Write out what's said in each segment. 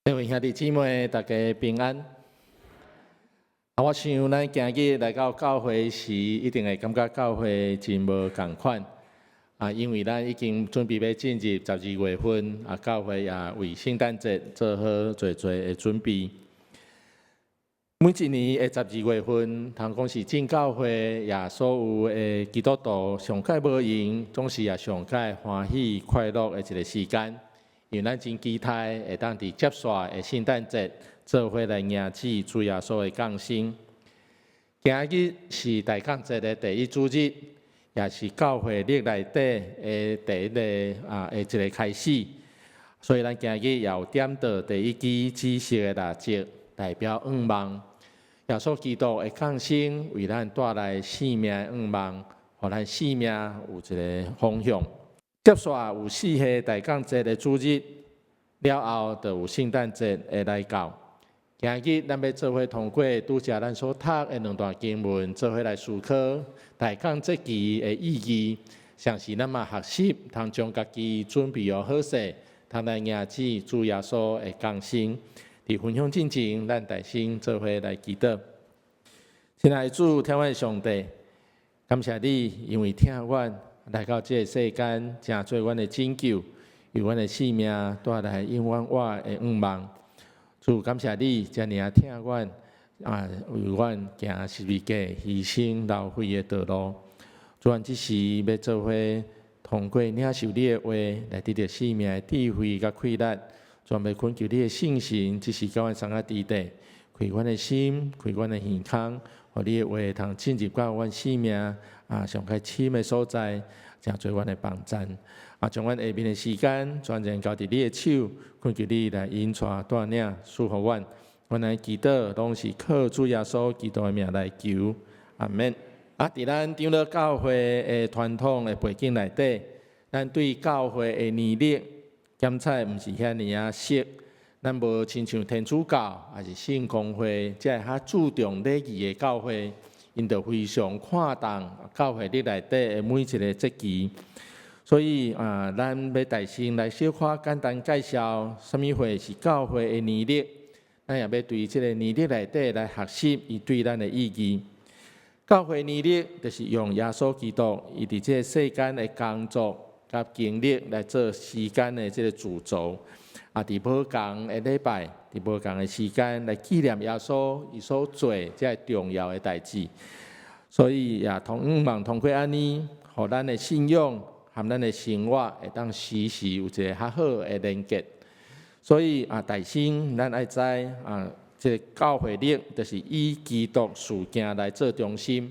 各位兄弟姊妹，大家平安。我想咱今日來到教會時，一定會感覺教會真無同款。因為咱已經準備要進入12月份，教會也為聖誕節做好儕的準備。每一年的12月份，通講是進教會也所有的基督徒上界無閒，總是也上界歡喜快樂的一個時間。因為咱真期待會當佇接續的聖誕節做伙來迎接主耶穌的降生。今日是大降節的第一主日，也是教會歷內底的第一個一個開始。所以咱今日也有點到第一支紫色的蠟燭，代表盼望。耶穌基督的降生為咱帶來生命的盼望，讓咱生命有一個方向。接續有4個大降節的主日，了後就有聖誕節的來到。今日咱要做伙通過拄則咱所讀的兩段經文，做伙來思考大降節期的意義。像是咱嘛學習，通將家己準備好勢，通來迎接主耶穌的降生。佇分享之前，咱大先做伙來祈禱。親愛的主，天父上帝，感謝你，因為聽阮來到這個世間，成做阮的拯救，為阮的生命帶來永遠活的盼望。主，感謝你，遮爾聽阮，為阮行十字架犧牲流血的道路。主，阮這時要做伙通過領受你的話，來得到生命的智慧甲氣力。主，要懇求你的聖神，這時甲阮送啊地地，開阮的心，開阮的耳孔，互你的話通進入到阮生命上較深的所在，成做阮的幫贊。將阮下面的時間全然交佇你的手，懇求你來引帶帶領，賜福阮。阮來祈禱，攏是靠主耶穌基督的名來求，阿們。佇咱長老教會的傳統的背景內底，咱對教會的年曆檢測毋是遐爾熟，咱無親像天主教還是聖公會，即係較注重禮儀的教會，因就非常看重教會歷內底的每一個節期。所以咱要大先來小可簡單介紹，什麼會是教會的年曆，咱也要對這個年曆內底來學習伊對咱的意義。教會年曆就是用耶穌基督伊佇這個世間的工作甲經歷來做時間的這個主軸。佇無同的禮拜，佇無同的時間來紀念耶穌伊所做這重要的代志。所以也希望通過安尼，互咱的信仰和咱的生活會當時時有一個較好的連結。所以大先咱愛知這個教會曆就是以基督事件來做中心，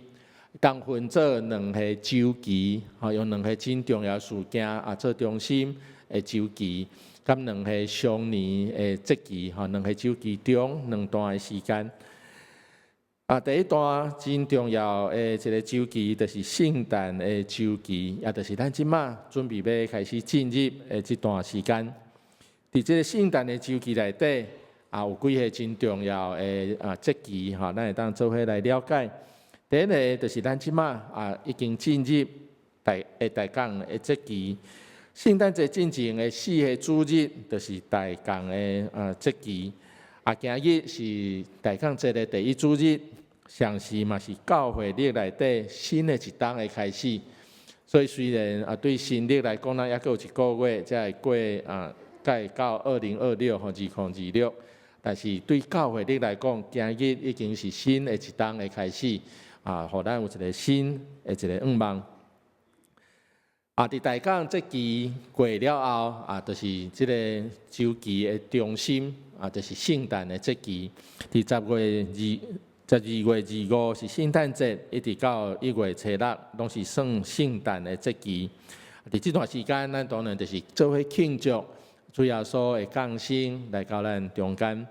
當分做兩個周期，用兩個真重要事件做中心的周期，甲兩個相年的節期，兩個周期中兩段的時間。第一段真重要的一個周期，就是聖誕的周期，也就是咱即馬準備要開始進入的這段時間。佇這個聖誕的周期內底，有幾個真重要的節期，咱會當做伙來了解。第一個就是咱即馬已經進入大降的節期，聖誕節進前的4個主日，就是大降的節期。今日是大降節的第一主日。上時嘛是教會曆內底新的一冬的開始，所以雖然對新曆來講，咱還有一個月才會過該到2026，但是對教會曆來講，今日已經是新的一冬的開始，互咱有一個新的一個盼望。佇大降節期過了後，就是這個週期的中心，就是聖誕的節期，佇12月25是聖誕節，一直到1月初6，攏是算聖誕的節期。佇這段時間，咱當然就是做伙慶祝主耶穌的降生來到咱中間。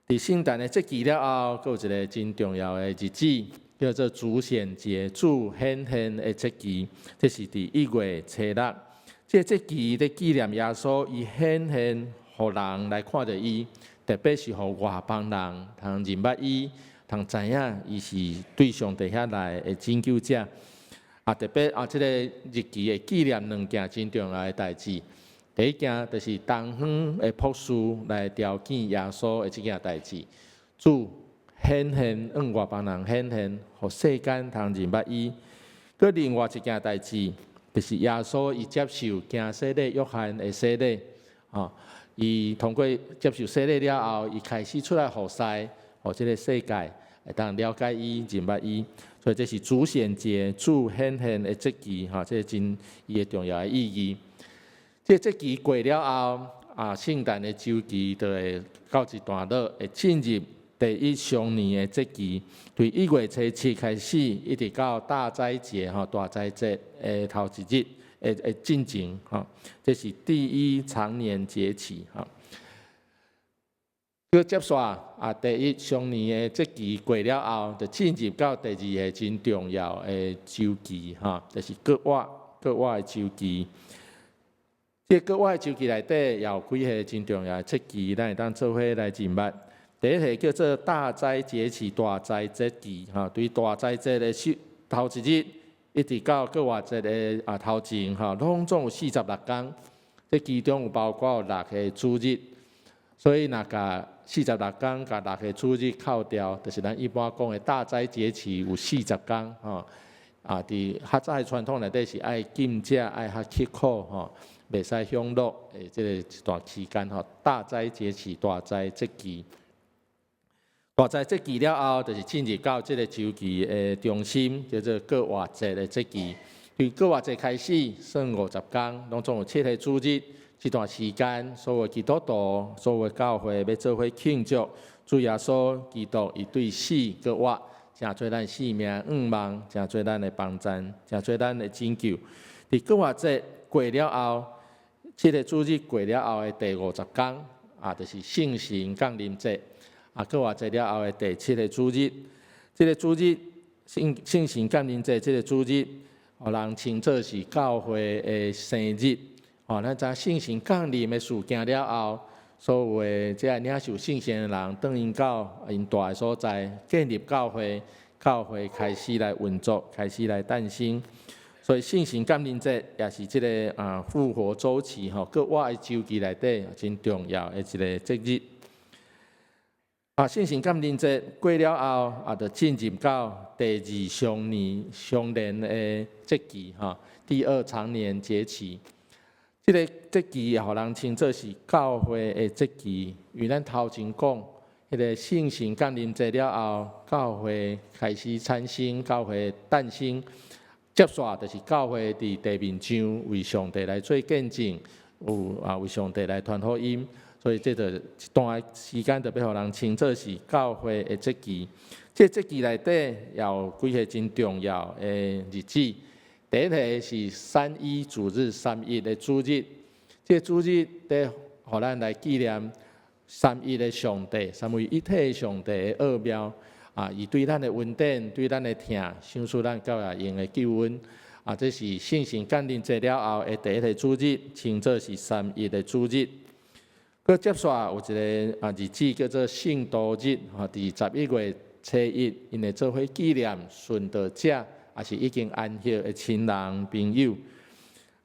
佇聖誕的節期了後，佫有一個真重要的日子，叫做主顯節，主顯現的節期，這是佇1月初6。這個節期咧紀念耶穌，伊顯現，互人來看到伊，特別是互外邦人通認捌伊。通知影，伊是對上帝遐來的拯救者。特別這個日期的紀念兩件真重要的代志。第一件就是東方的博士來朝見耶穌的這件代志，主顯現向外邦人顯現，互世間通認捌伊。擱另外一件代志，就是耶穌伊接受行洗禮約翰的洗禮，伊通過接受洗禮了後，伊開始出來服侍，互這個世界會當了解伊、認捌伊。所以這是主顯節、主顯現的節期，這是真伊個重要的意義。這節期過了後，聖誕的週期就會到一段落，會進入第一常年的節期，從1月初7開始，一直到大齋節大齋節的頭一日的進前，這是第一常年節期。佮接續第一常年的節期過了後，就進入到第二個真重要的週期，就是國外的週期。這國外的週期內底也有幾個真重要的節期，咱會當做伙來認捌。第一個叫做大齋節期、大齋節期，對大齋節的頭一日，一直到國外節的頭前，攏總有46天。這其中有包括6個主日，所以若甲46天甲6個主日扣掉，就是咱一般講的大齋節期有40天。佇較早的傳統內底是愛禁食、愛較刻苦，袂使享樂誒，這個一段期間大齋節期、大齋節期。大齋節期了後，就是進入到這個週期的中心，叫做國外節的節期。從國外節開始算50天，攏總有7個主日。這段時間，所有基督徒、所有教會要做伙慶祝主耶穌基督伊對死國外，成做咱性命盼望，成做咱的幫贊，成做咱的拯救。佇國外節過了後，7個主日過了後的第50天，就是聖神降臨節。國外節了後的第7個主日，這個主日聖神降臨節，這個主日，互人稱作是教會的生日。咱知聖神降臨的事件了後，所有的這領受聖神的人，當因到因住的所在，建立教會，教會開始來運作，開始來誕生。所以聖神降臨節也是這個復活週期國外的週期內底真重要的一個節日。聖神降臨節過了後，就進入到第二常年的節期第二常年節期。這個節期也互人稱作是教會的節期，因為咱頭前講，迄個聖神降臨節了後，教會開始產生，教會誕生。接續就是教會佇地面上為上帝來做見證，為上帝來傳福音。所以這就一段時間，就要互人稱作是教會的節期。這節期內底也有幾個真重要的日子。第一個是3·1主日，3·1的主日。這個主日得互咱來紀念3·1的上帝，三位一體的上帝的奧妙。伊對咱的恩典，對咱的疼，賞賜咱到也用的救恩。這是聖神降臨節了後的第一個主日，稱作是3·1的主日。佮接續有一個日子叫做聖道日，佇11月初1，因會做伙紀念殉道者。也是已經安息的親人朋友，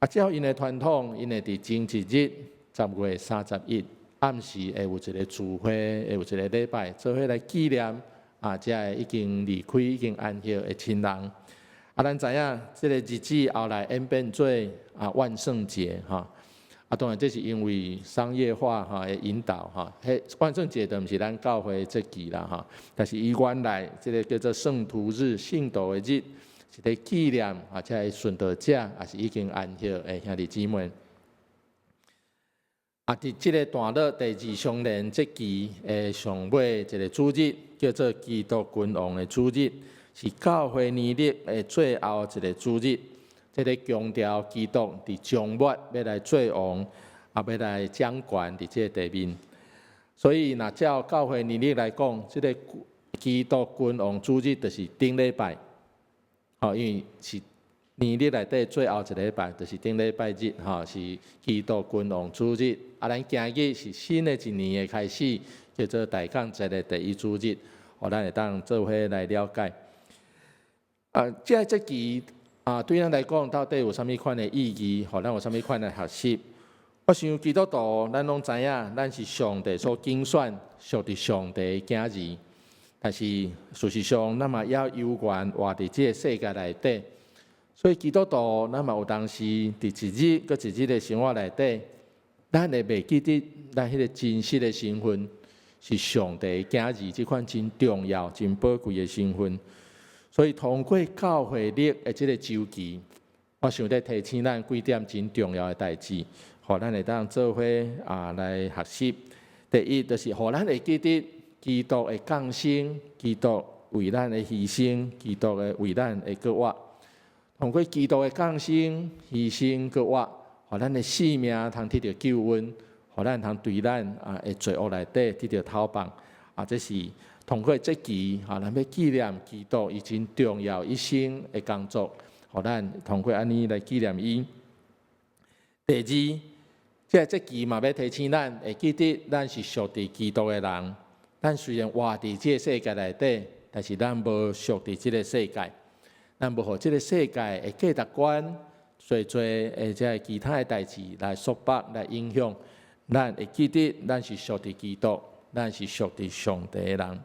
照因的傳統，因會佇前一日10月31暗時會有一個聚會，會有一個禮拜，做伙來紀念這已經離開、已經安息的親人。咱知影這個日子後來演變做萬聖節當然這是因為商業化的引導萬聖節就毋是咱教會的節期啦但是伊原來這個叫做聖徒日、聖道的日。是咧紀念這些殉道者，也是已經安息的兄弟姊妹。佇這個段落第二常年節期的上尾一個主日，叫做基督君王的主日，是教會年曆的最後一個主日。這個強調基督佇終末要來做王，要來掌權佇這個地面。所以，若照教會年曆來講，這個基督君王主日就是頂禮拜。因為是年曆內底最後一個禮拜，就是頂禮拜日，是基督君王主日。咱今日是新的一年的開始，叫做大港節的第一主日，咱會當做伙來了解。這個節期對咱來講，到底有啥物款的意義？咱有啥物款的學習？我想基督徒，咱攏知影，咱是上帝所揀選，屬佇上帝的囝兒。但是事實上，咱嘛要有緣活佇這個世界內底。所以基督徒，咱嘛有當時佇一日擱一日的生活內底，咱會袂記得咱迄個真實的身份是上帝的囝兒，這款真重要、真寶貴的身份。所以通過教會歷的這個週期，我想要提醒咱幾點真重要的代誌，互咱會當做伙來學習。第一，就是互咱會記得基督的降生，基督為咱的犧牲，基督的為咱的割活。通過基督的降生、犧牲、割活，互咱的性命通得到救恩，互咱通對咱的罪惡內底得到討放。這是通過這期咱要紀念基督以真重要一生的工作，互咱通過安尼來紀念伊。第二，這期嘛要提醒咱，會記得咱是屬佇基督的人。咱雖然活佇這個世界內底，但是咱無屬佇這個世界。咱無互這個世界的價值觀、做的這其他的代志來束縛、來影響。咱會記得，咱是屬佇基督，咱是屬佇上帝的人。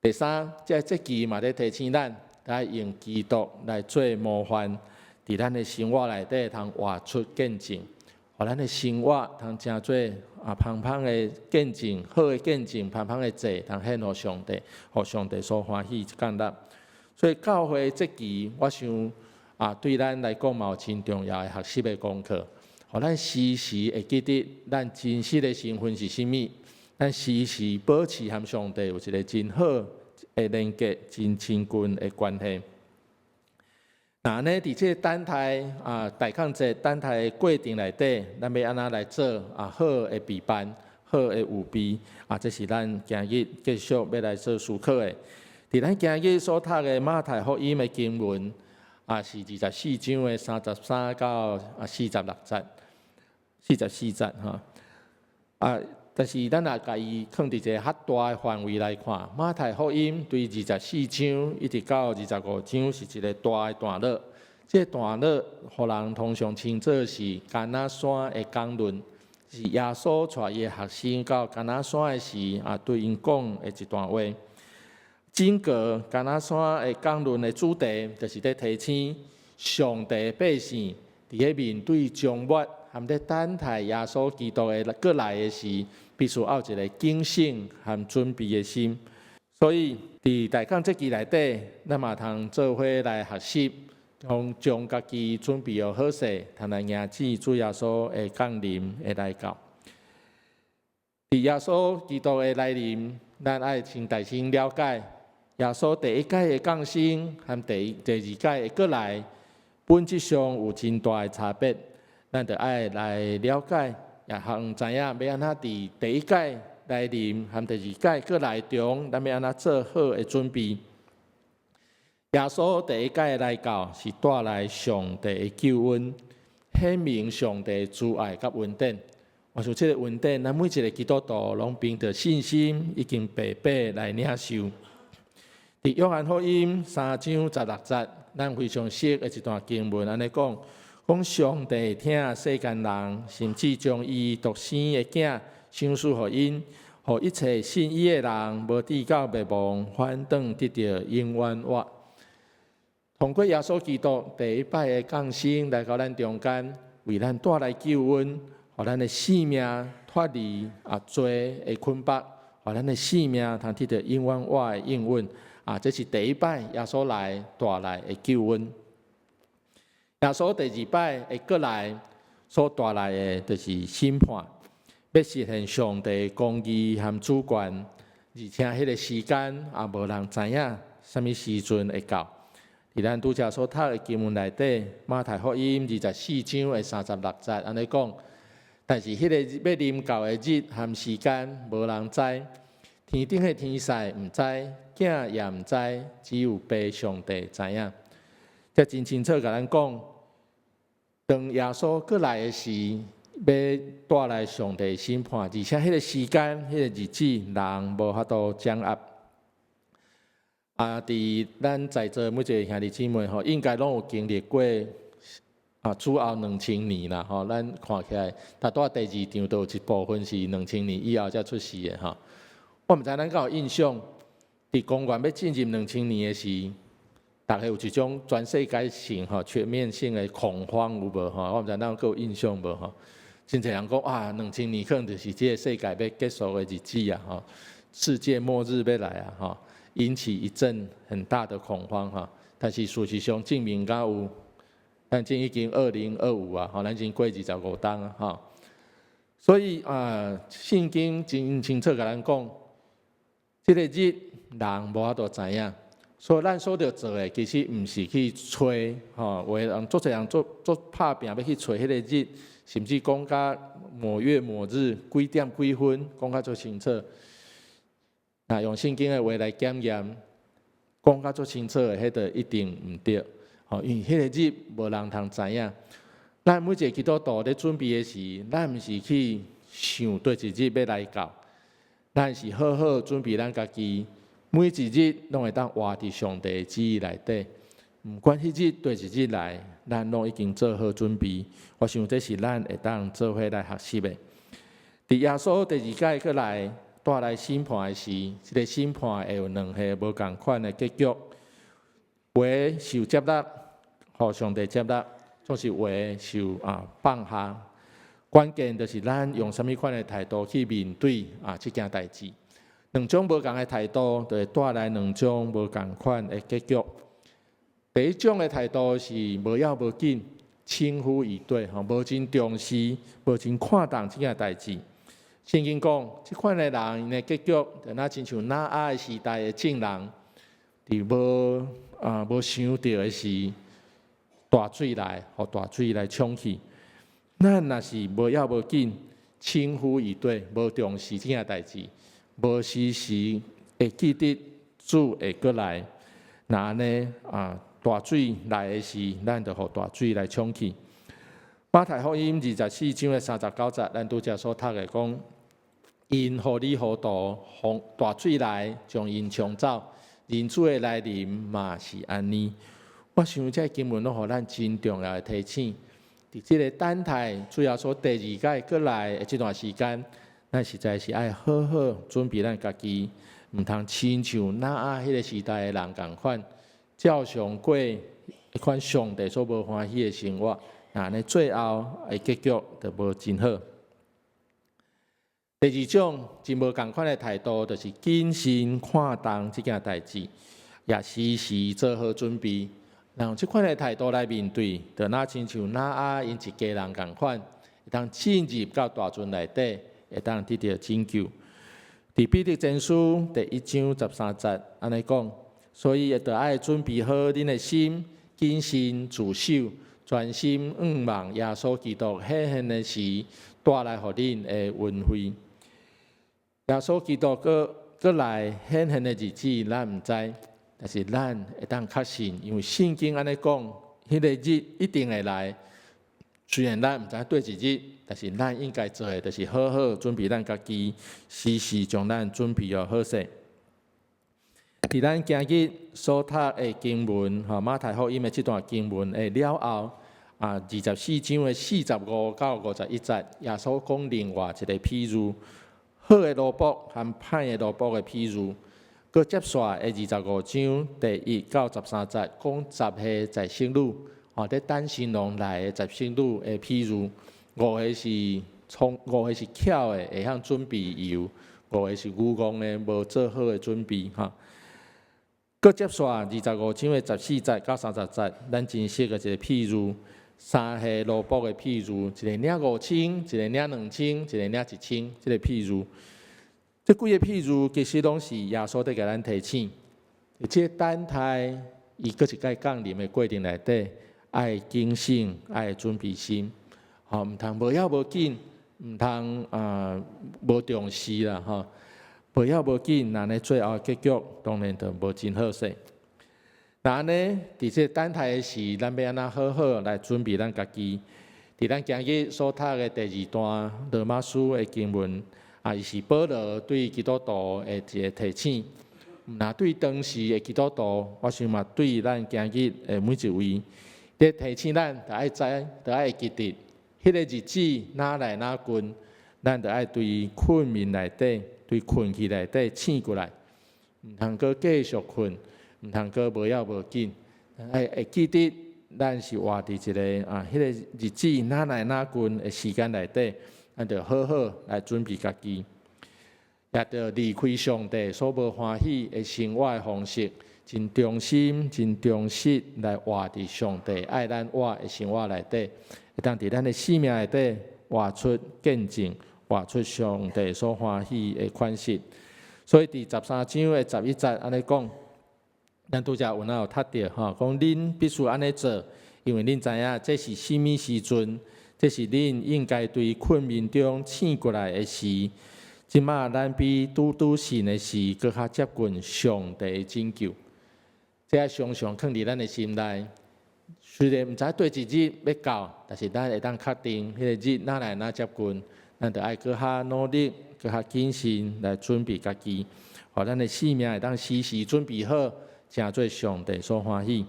第三，這期嘛咧提醒咱，來用基督來做模範，佇咱的生活內底通活出見證，互咱的生活通成做芳芳的見證，好的見證，芳芳的祭，通獻予上帝，互上帝所歡喜干納。所以教會這期，我想對咱來講嘛有真重要的學習的功課，互咱時時會記得咱真實的身份是甚物，咱時時保持和上帝有一個真好的連結、真親近的關係。那呢，佇這個等待大抗節等待的過程內底，咱要安怎來做好的備辦、好的預備這是咱今日繼續要來做思考的。佇咱今日所讀的馬太福音的經文，是24章的33到46節，44節但是咱也甲伊放佇一個較大的範圍來看，馬太福音對24章一直到25章是一個大的段落。這個段落，互人通常稱作是橄欖山的講論，是耶穌帶伊的學生到橄欖山的時，對因講的一段話。整個橄欖山的講論的主題，就是在提醒上帝的百姓，佇咧面對終末，含咧等待耶穌基督的過來的時，必須要有一個警醒和準備的心。所以，佇大講這期內底，咱嘛通做伙來學習，將家己準備好勢，通來迎接主耶穌的降臨的來到。佇耶穌基督的來臨，咱愛先大心了解。耶穌第一屆的降生和第二屆的過來，本質上有真大的差別。咱就愛來了解，也通知影要安怎佇第一屆來臨和第二屆過來中，咱要安怎做好的準備。耶穌第一屆來到是帶來上帝的救恩，顯明上帝慈愛甲恩典。我想這個恩典，咱每一個基督徒攏憑着信心，已經白白來領受。佇約翰福音3章16節，咱非常熟的一段經文，安尼講上帝疼世間人，甚至將伊獨生的囝賞賜予因，予一切信伊的人，無至到滅亡，反倒得到永遠活。通過耶穌基督第一擺的降生來到咱中間，為咱帶來救恩，予咱的性命脫離罪的捆綁，予咱的性命通得到永遠活的應允。這是第一擺耶穌來帶來的救恩。耶穌第二擺的過來所帶來的，就是審判，要實現上帝公義和主權，而且迄個時間無人知影什麼時陣會到。佇咱拄則所讀的經文內底，馬太福音24章的36節安尼講，但是迄個要臨到的日和時間，無人知。天頂的天使毋知，囝也毋知，只有父上帝知影。這真清楚甲咱講，當耶穌過來的時，要帶來上帝審判，而且迄個時間、迄個日子，人無法度掌握。佇咱在座每一個兄弟姊妹吼，應該攏有經歷過主後2000年啦，吼，咱看起來，他在第2場都有一部分是2000年以後才出世的吼。我毋知咱敢有印象，佇公元要進入2000年的時，大概有一種全世界性吼全面性的恐慌有無吼？我毋知咱有印象無吼？真濟人講啊，2000年可能就是這個世界要結束的日子啊，吼，世界末日要來啊，吼，引起一陣很大的恐慌哈。但是事實上證明敢有。咱已經2025啊，吼，咱已經過25冬啊，吼。所以聖經真清楚甲咱講，這個日人無法度知影，所以咱所要做的其實毋是去找，吼，有的人足濟人做拍拼要去找迄個日，甚至講甲某月某日幾點幾分，講甲足清楚。那用聖經的話來檢驗，講甲足清楚的，迄個一定毋對。因為迄個日無人通知影，咱每一個基督徒咧準備的時，咱毋是去想叨一日要來到，咱是好好準備咱家己，每一日攏會當活佇上帝的旨意內底。毋管迄日叨一日來，咱攏已經做好準備。我想這是咱會當做伙來學習的。佇耶穌第2屆過來帶來審判的時，這個審判會有2個無共款的結局，有受接納。互上帝接納，總是有的受放下。關鍵就是咱用什麼款的態度去面對這件代志。2種無共的態度，就會帶來2種無共款的結局。第一種的態度是無要無緊，輕忽以對，無真重視，無真看重這件代志。聖經講，這款的人因的結局，就那親像挪亞時代的眾人，佇無想到的是。大水來，互大水來沖去。咱若是無要無緊，輕忽以對，無重視這件代志，無時時會記得主會過來。那安尼大水來的時，咱就互大水來沖去。馬太福音24章的39節，咱拄則所讀的講，因互你糊塗，大水來將因沖走，人子的來臨嘛是安尼。我想這經文攏互咱真重要的提醒，佇這個等待主要說第2屆過來的這段時間，咱實在是愛好好準備咱家己，毋通親像挪亞迄個時代的人共款，照常過一款上帝所無歡喜的生活，那呢最後的結局就無真好。第2種真無共款的態度，就是謹慎看重這件代志，也時時做好準備。用這款的態度來面對，就那親像挪亞因一家人共款，會當進入到大船內底，會當得到拯救。佇彼得前書第1章13節安尼講，所以就愛準備好恁的心，謹慎自守，專心仰望耶穌基督顯現的時，帶來互恁的恩惠。耶穌基督過來顯現的日子，咱毋知。但是咱會當確信，因為聖經安尼講，迄個日一定會來。雖然咱毋知對一日，但是咱應該做的，就是好好準備咱家己，時時將咱準備好勢。佇咱今日所讀的經文，馬太福音的這段經文的了後，24章的45到51節，耶穌講另外一個譬喻，好的蘿蔔和歹的蘿蔔的譬喻。閣接續的25章第1到13節，講10個在生女，在等新郎來的在生女的譬喻，5個是巧的，會曉準備油；5個是愚妄的，無做好的準備。閣接續25章的14節到30節，咱真熟的一個譬喻，3個蘿蔔的譬喻，一個領5000，一個領2000，一個領1000，這個譬喻。這幾個譬喻其實攏是耶穌在給咱提醒，這等待伊閣一擺降臨的過程內底，愛謹慎，愛準備心，毋通無要無緊，毋通無重視啦，無要無緊，那呢最後結局當然就無真好勢。那呢，佇這等待的時，咱要安怎好好來準備咱家己？佇咱今日所讀的第2段羅馬書的經文。伊是保羅對基督徒的一個提醒。那對當時的基督徒，我想嘛，對咱今日的每一位，咧提醒咱，着愛知，着愛記得，迄個日子哪來哪近，咱着愛對困眠內底，對困去內底醒過來，毋通閣繼續困，毋通閣無要無緊，愛會記得，咱是活佇一個迄個日子哪來哪近的時間內底，咱着好好來準備家己，也着離開上帝所無歡喜的生活的方式。真忠心、真忠實來活佇上帝愛咱活的生活內底，會當佇咱的生命內底活出見證，活出上帝所歡喜的款式。所以佇13章的11節安尼講，咱拄則有讀到講恁必須安尼做，因為恁知影這是甚物時陣，這是恁應該對困眠中醒過來的時。即馬咱比拄信的時，閣較接近上帝的拯救。這常常放佇咱的心內，雖然毋知對一日要到，但是咱會當確定，迄個日哪來哪接近，咱着愛閣較努力，閣較謹慎來準備家己，互咱的生命會當時時準備好，成做上帝所歡喜。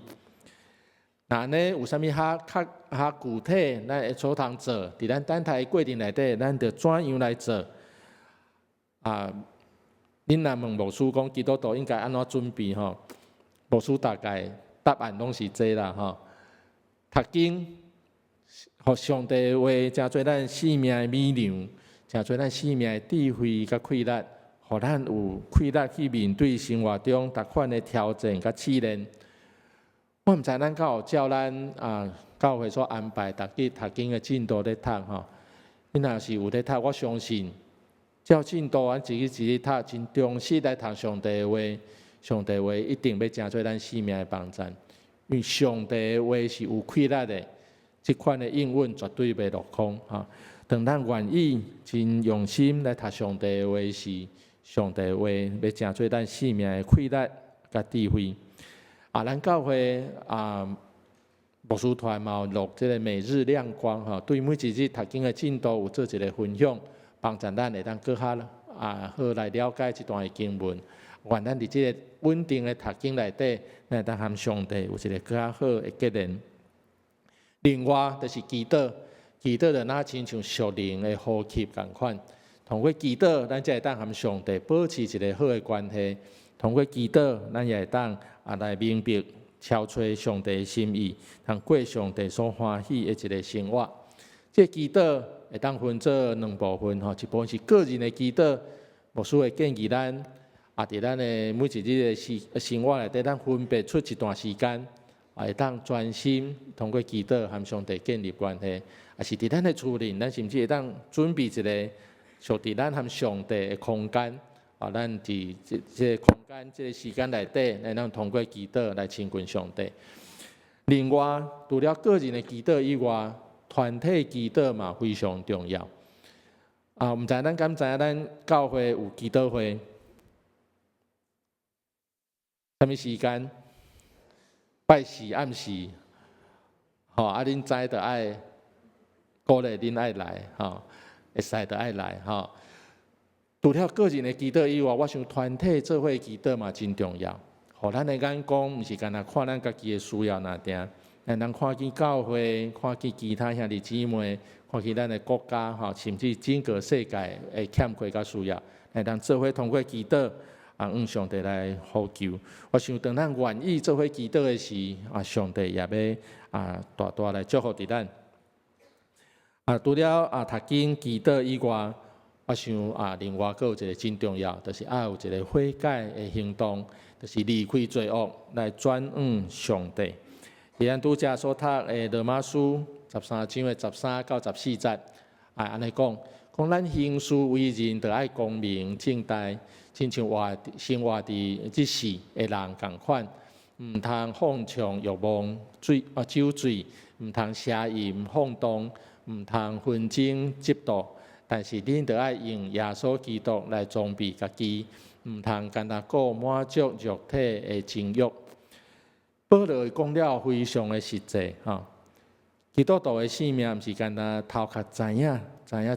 那安尼有啥物較具體，咱會所通做？佇咱等待的過程內底，咱着怎樣來做？恁若問牧師講，基督徒應該安怎準備吼？牧師大概答案攏是這啦吼，讀經，互上帝的話，成做咱生命的美良，成做咱生命的智慧甲氣力，互咱有氣力去面對生活中逐款的挑戰甲試煉。我毋知咱敢有照咱教會所安排，逐日讀經的進度咧讀吼。恁若是有咧讀，我相信照進度，咱一日一日讀，真忠實來讀上帝的話。上帝話一定要成做咱生命的幫助，因為上帝的話是有氣力的，這款的應允絕對袂落空哈。當咱願意真用心來讀上帝的話時，上帝的話要成做咱生命的氣力甲智慧。咱教會牧師團嘛有錄這個每日亮光哈，對每一日讀經的進度有做一個分享，幫助咱會當更好好來了解這段的經文。願咱佇這個穩定的讀經內底，咱會當和上帝有一個更好的結連。另外，就是祈禱，祈禱就那親像屬靈的呼吸共款。通過祈禱，咱才會當和上帝保持一個好的關係。通過祈禱，咱也會當來明白、超出上帝的心意，通過上帝所歡喜的一個生活。這祈禱會當分做兩部分吼，一部分是個人的祈禱，牧師會建議咱。佇咱的每一日的生活內底，咱分別出一段時間，會當專心通過祈禱和上帝建立關係。也是佇咱的厝裡，咱甚至會當準備一個屬佇咱和上帝的空間。咱佇這個空間、這個時間內底，來當通過祈禱來親近上帝。另外，除了個人的祈禱以外，團體祈禱嘛非常重要。毋知咱敢知影咱教會有祈禱會？什麼時間？拜時暗時，恁知就愛鼓勵恁愛來，會使就愛來，除了個人的祈禱以外，我想團體做伙祈禱嘛真重要。互咱的眼光毋是干那看咱家己的需要那點，咱能看見教會，看見其他兄弟姊妹，看見咱的國家，甚至整個世界的欠缺甲需要，咱能做伙通過祈禱。向上帝來呼求，我想當咱願意做伙祈禱的時，上帝也要大大來祝福佇咱。除了讀經祈禱以外，我想另外閣有一個真重要，就是要有一個悔改的行動，就是離開罪惡來轉向上帝。咱拄則所讀的羅馬書13章的13到14節，安尼講咱行事為人，就愛光明正大。親像生活佇即世的人共款，毋通放縱欲望、酒醉，毋通邪淫放蕩，毋通紛爭嫉妒。但是恁着愛用耶穌基督來裝備家己，毋通干那顧滿足肉體的情慾。保羅講了非常的實際哈，基督徒的生命毋是干那頭殼知影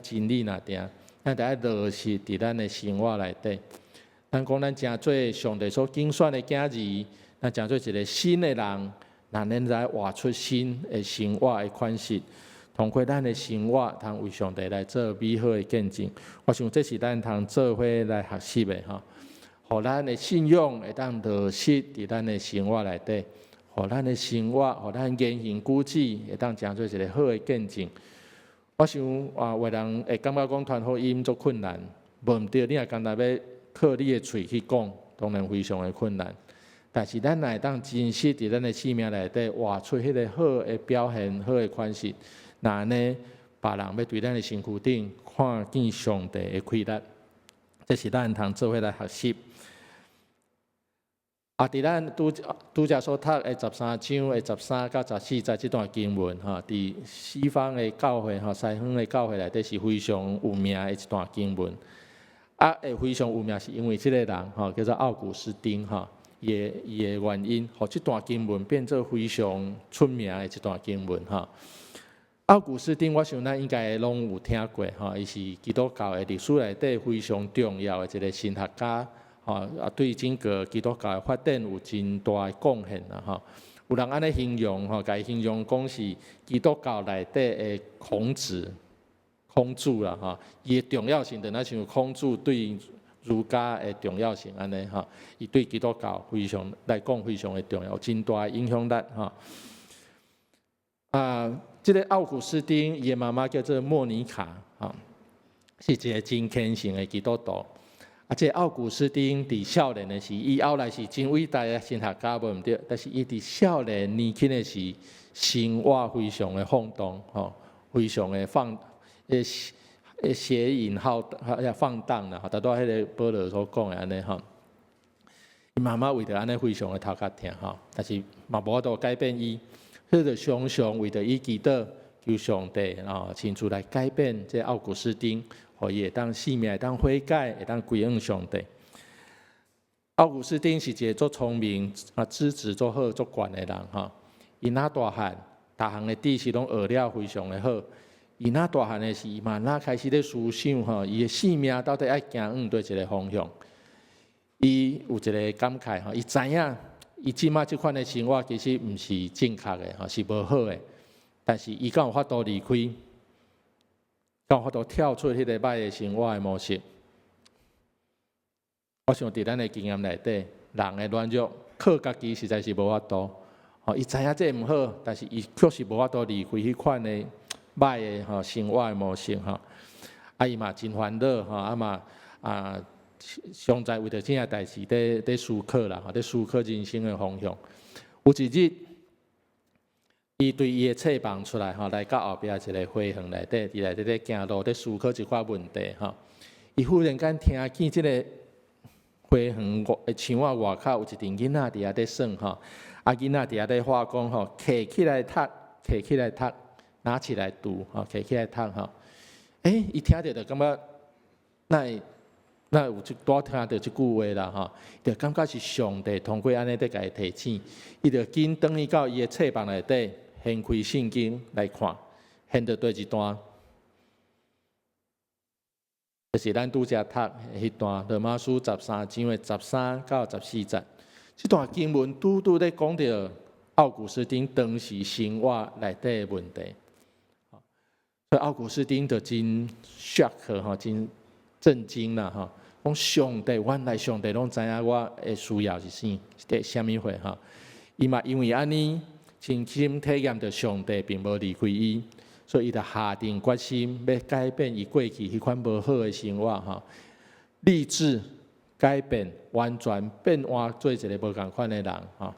真理那點，咱着愛落實佇咱的生活內底。咱講咱誠做上帝所揀選的囝兒，咱誠做一個新的人，讓咱來活出新的生活的款式，通過咱的生活，通為上帝來做美好的見證。我想這是咱通做伙來學習的哈，互咱的信仰會當落實佇咱的生活內底，互咱的生活，互咱言行舉止會當成做一個好的見證。我想有的人會感覺講傳福音足困難，無毋對，你若單單要靠你的喙去講，當然非常的困難。但是咱若會當真實佇咱的生命內底活出迄個好的表現、好的款式，那安尼別人要對咱的身軀頂看見上帝的快樂，這是咱通做伙來學習。佇咱拄則所讀的13章的13到14節這段經文哈，佇西方的教會哈，西方的教會內底是非常有名的一段經文。會非常有名，是因為這個人哈叫做奧古斯丁哈，伊的原因，互這段經文變做非常出名的一段經文哈。奧古斯丁，我想咱應該攏有聽過哈，伊是基督教的歷史內底非常重要的一個神學家。對整個基督教的發展有真大的貢獻啦！哈，有人安尼形容哈，甲伊形容講是基督教內底的孔子啦！哈，伊的重要性就那像孔子對儒家的重要性安尼哈，伊對基督教非常來講非常的重要，有真大的影響力哈。這個奧古斯丁，伊的媽媽叫做莫尼卡哈，是一個真虔誠的基督徒。這奧古斯丁佇少年的時，伊後來是真偉大的神學家，無毋對。但是伊佇少年年輕的時，生活非常的放蕩，吼，非常的邪淫好放蕩啦，達到迄個保羅所講的安尼吼。伊媽媽為着安尼非常的頭殼疼吼，但是嘛無法度改變伊，迄個常常為着伊祈禱求上帝親自來改變這奧古斯丁。互伊會當生命會當悔改，會當歸向上帝。奧古斯丁是一個足聰明、資質足好、足懸的人哈。伊那大漢，逐項的知識攏學了非常的好。伊那大漢的時，伊嘛那開始咧思想吼，伊的生命到底愛行對一個方向。伊有一個感慨吼，伊知影，伊即馬即款的生活其實毋是正確的吼，是無好的。但是伊敢有法度離開？敢有法度跳出迄個歹的生活的模式？我想佇咱的經驗內底，人的軟弱靠家己實在是無法度。伊知影這毋好，但是伊確實無法度離開迄款的歹的生活的模式哈。伊嘛真煩惱哈，嘛常在為着這件代志在思考啦，在思考人生的方向。有一日，伊對伊的冊房出來來到後壁一個花園內底，佇內底咧行路，咧思考一寡問題哈。伊忽然間聽見即個花園的牆仔外口有一陣囡仔佇遐咧耍哈，囡仔佇遐咧畫講吼，摕起來讀，拿起來讀，摕起來讀哈。伊聽着就感覺，那有多聽到即句話啦哈，就感覺是上帝通過安尼在甲伊提醒，伊就緊轉去到伊的冊房內底。掀開聖經來看，掀到對一段，就是咱拄則讀迄段羅馬書13章的13到14節。這段經文拄咧講到奧古斯丁當時生活內底的問題，所以奧古斯丁就真 shock 哈，真震驚啦哈。講上帝，原來上帝攏知影我的需要是啥，是啥物貨哈。伊嘛因為安尼。真心體驗到上帝並無離開伊，所以伊就下定決心要改變伊過去迄款無好的生活哈，立志改變，完全變換做一個無共款的人哈。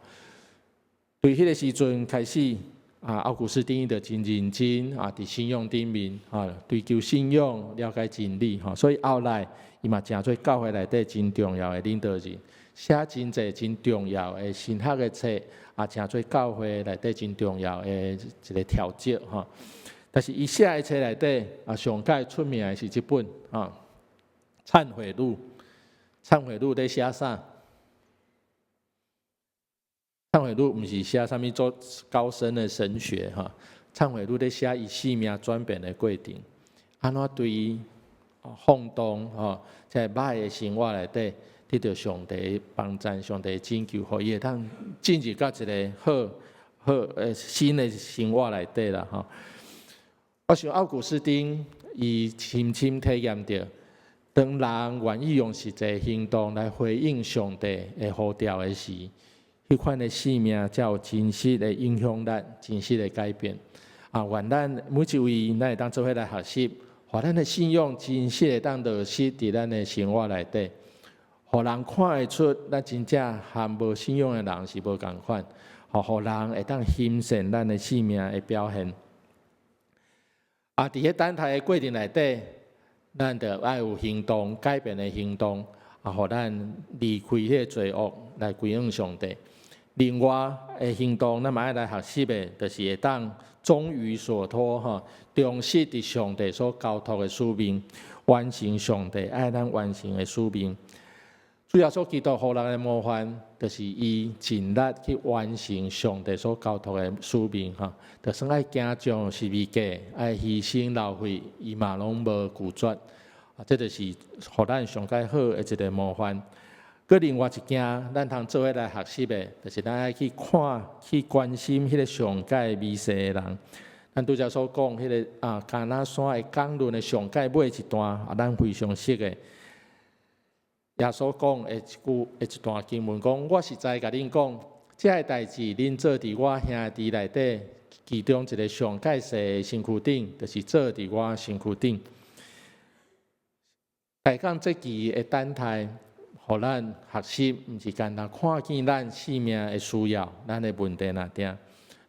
對迄個時陣開始，奧古斯丁就真認真佇信仰頂面追求信仰，了解真理哈。所以後來伊嘛成做教會內底真重要的領導人，寫真濟真重要的神學的冊。成做教會內底真重要的一個條則哈，但是伊寫的冊內底上界出名的是這本懺悔錄。懺悔錄在寫啥？懺悔錄毋是寫啥物做高深的神學哈，懺悔錄在寫伊生命轉變的過程，安怎對於放蕩在歹的生活內底。得到上帝幫助，上帝拯救，互伊會當進入到一個新的生活內底啦吼。我想奧古斯丁伊深深體驗到，當人願意用實際行動來回應上帝的呼召的時，迄款的生命才有真實的影響力、真實的改變。願咱每一位，咱會當做伙來學習，互咱的信仰真實的當落實佇咱的生活內底，互人看會出咱真正和無信仰的人是無共款，互人會當欣賞咱的生命的表現。佇迄等待的過程內底，咱着愛有行動，改變的行動，互咱離開迄個罪惡，來歸向上帝。另外的行動，咱嘛愛來學習的，就是會當忠於所托吼，忠實佇上帝所交託的使命，完成上帝愛咱完成的使命。主耶穌基督予人的模範，就是伊盡力去完成上帝所交託的使命吼，就算愛行將十字架，愛犧牲流血，伊嘛攏無拒絕。這就是予咱上界好的一個模範。擱另外一件，咱通做伙來學習的，就是咱愛去看、去關心迄個上界迷失的人。咱拄則所講，迄個橄欖山的講論的上界尾一段，咱非常熟的。耶穌講的一段經文講：我實在甲恁講，這個代志恁做佇我兄弟內底，其中一個上介細的身軀頂，就是做佇我身軀頂。大講這期的等待，互咱學習，毋是單單看見咱生命的需要，咱的問題哪點，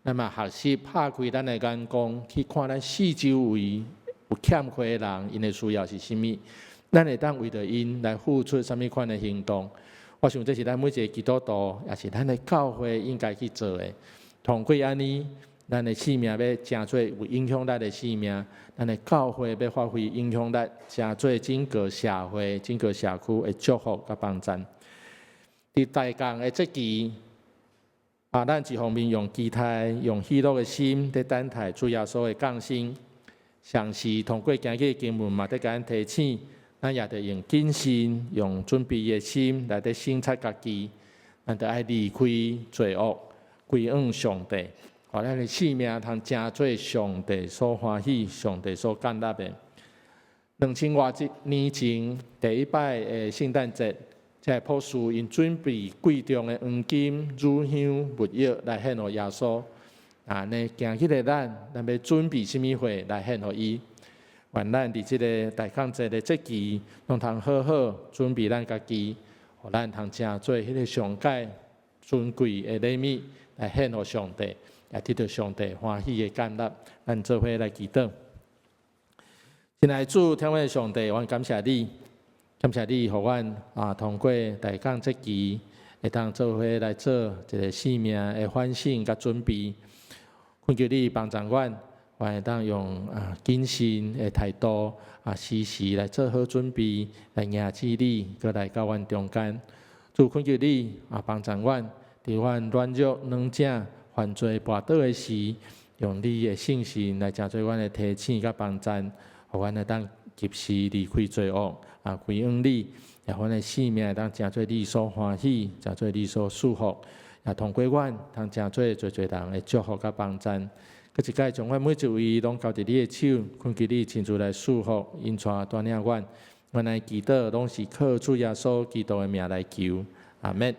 咱嘛學習拍開咱的眼光，去看咱四周圍有欠缺的人，因的需要是啥物。咱會當為着因來付出什麼款的行動？我想這是咱每一個基督徒，也是咱的教會應該去做的。通過安尼，咱的生命要真做有影響力的生命，咱的教會要發揮影響力，真做整個社會、整個社區的祝福甲幫助。佇大講的這期，咱一方面用期待、用喜樂的心，在等待主耶穌的降生。上時通過今日的經文嘛，在甲咱提醒。咱也得用謹慎、用準備的心來得省察家己，咱得愛離開罪惡，歸向上帝，互咱的生命通真做上帝所歡喜、上帝所建立的。2000多年前第一擺的聖誕節，這個普斯因準備貴重的黃金、乳香、蜜藥來獻予耶穌。呢，今日的咱要準備什麼貨來獻予伊？願咱佇這個大康節的這期，攏通好好準備咱家己，互咱通真做迄個上界尊貴的禮物來獻予上帝，來得到上帝歡喜的建立。咱做伙來祈禱。親愛的主，天父的上帝，我感謝你，感謝你，互阮通過大康這期，會當做伙來做一個生命的反省甲準備。懇求你幫助阮。我會當用謹慎的態度時時來做好準備，來迎接你，擱來到阮中間。主懇求你幫助阮，佇阮軟弱軟正犯罪跋倒的時，用你的聖神來成做阮的提醒甲幫助，互阮會當及時離開罪惡，歸向你，也阮的生命會當成做你所歡喜，成做你所祝福，也通過阮通成做最人的祝福甲幫助。擱一擺，將阮每一位攏交佇你的手，懇求你親自來賜福，引帶帶領阮，阮來祈禱，攏是靠主耶穌基督的名來求，阿們。